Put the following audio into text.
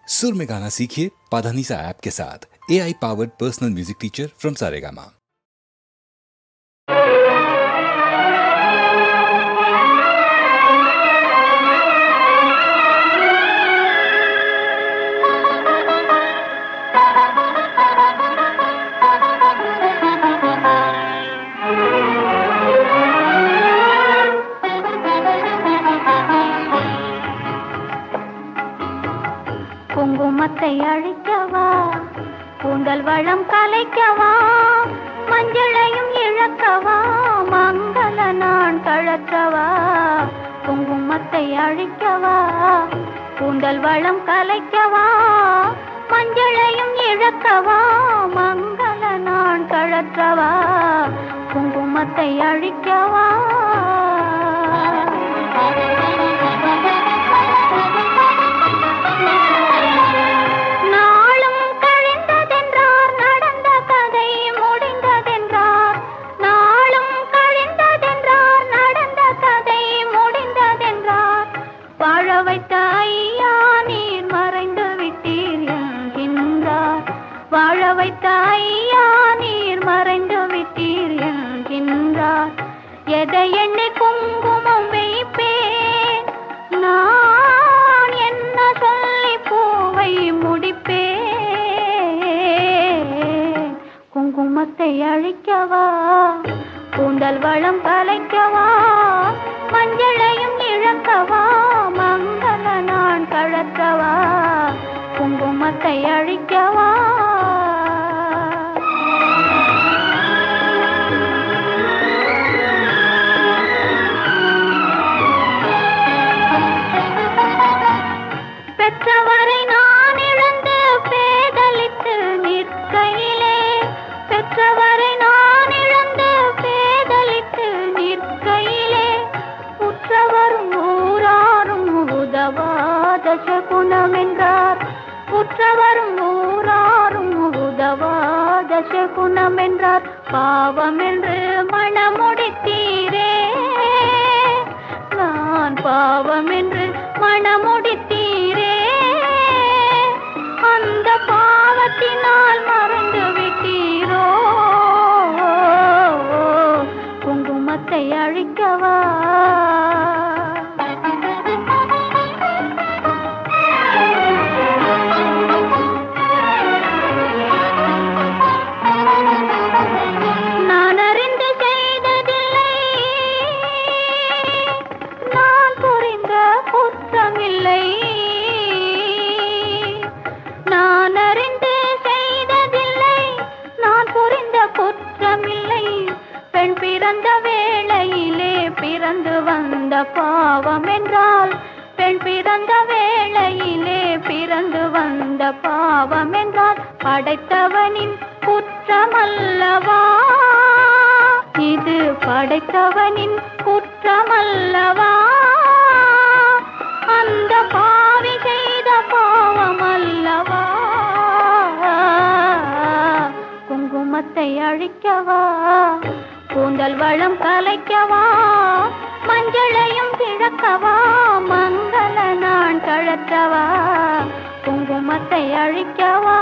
सुर में गाना सीखिए पाधानीसा ऐप के साथ। AI powered personal music teacher from Saregama. குங்குமத்தை அழிக்கவா, கூந்தல் வளம் கலைக்கவா, மஞ்சளையும் இழக்கவா, மங்கள நான் கழற்றவா. குங்குமத்தை அழிக்கவா, கூந்தல் வளம் கலைக்கவா, மஞ்சளையும் இழக்கவா, மங்கள நான் கழற்றவா. குங்குமத்தை அழிக்கவா. வாழ வைத்த ஐயா நீர் மறைந்து விட்டீர் என்கின்றார். எதை எண்ணி குங்குமம் வைப்பேன் நான், என்ன சொல்லி பூவை முடிப்பேன். குங்குமத்தை அழிக்கவா, கூந்தல் வளம் கலைக்கவா, மஞ்சளையும் இழக்கவா, மங்கள நான் கழற்றவா. குங்குமத்தை அழிக்கவா. பெற்றவரை நான் இழந்து பேதலித்து நிற்கையிலே, பெற்றவரை நான் இழந்து பேதலித்து நிற்கையிலே, உற்றவரும் ஊராரும் உதவாத சகுனம் என்றார். உற்றவரும் ஊராரும் உதவாத சகுனம் என்றார். பாவம் என்று மணமுடித்தீரே, நான் பாவம் என்று மணமுடித்தீரே, அந்த பாவத்தினால் மறந்து விட்டீரோ. குங்குமத்தை அழிக்கவா. பிறந்த வேளையிலே பிறந்து வந்த பாவம் என்றால், பெண் பிறந்த வேளையிலே பிறந்து வந்த பாவம் என்றால், படைத்தவனின் குற்றமல்லவா இது, படைத்தவனின் குற்றமல்லவா. அந்த பாவி செய்த பாவம் அல்லவா. குங்குமத்தை அழிக்கவா, கூந்தல் வளம் கலைக்கவா, மஞ்சளையும் கிழக்கவா, மங்கள நான் கழற்றவா. குங்குமத்தை அழிக்கவா.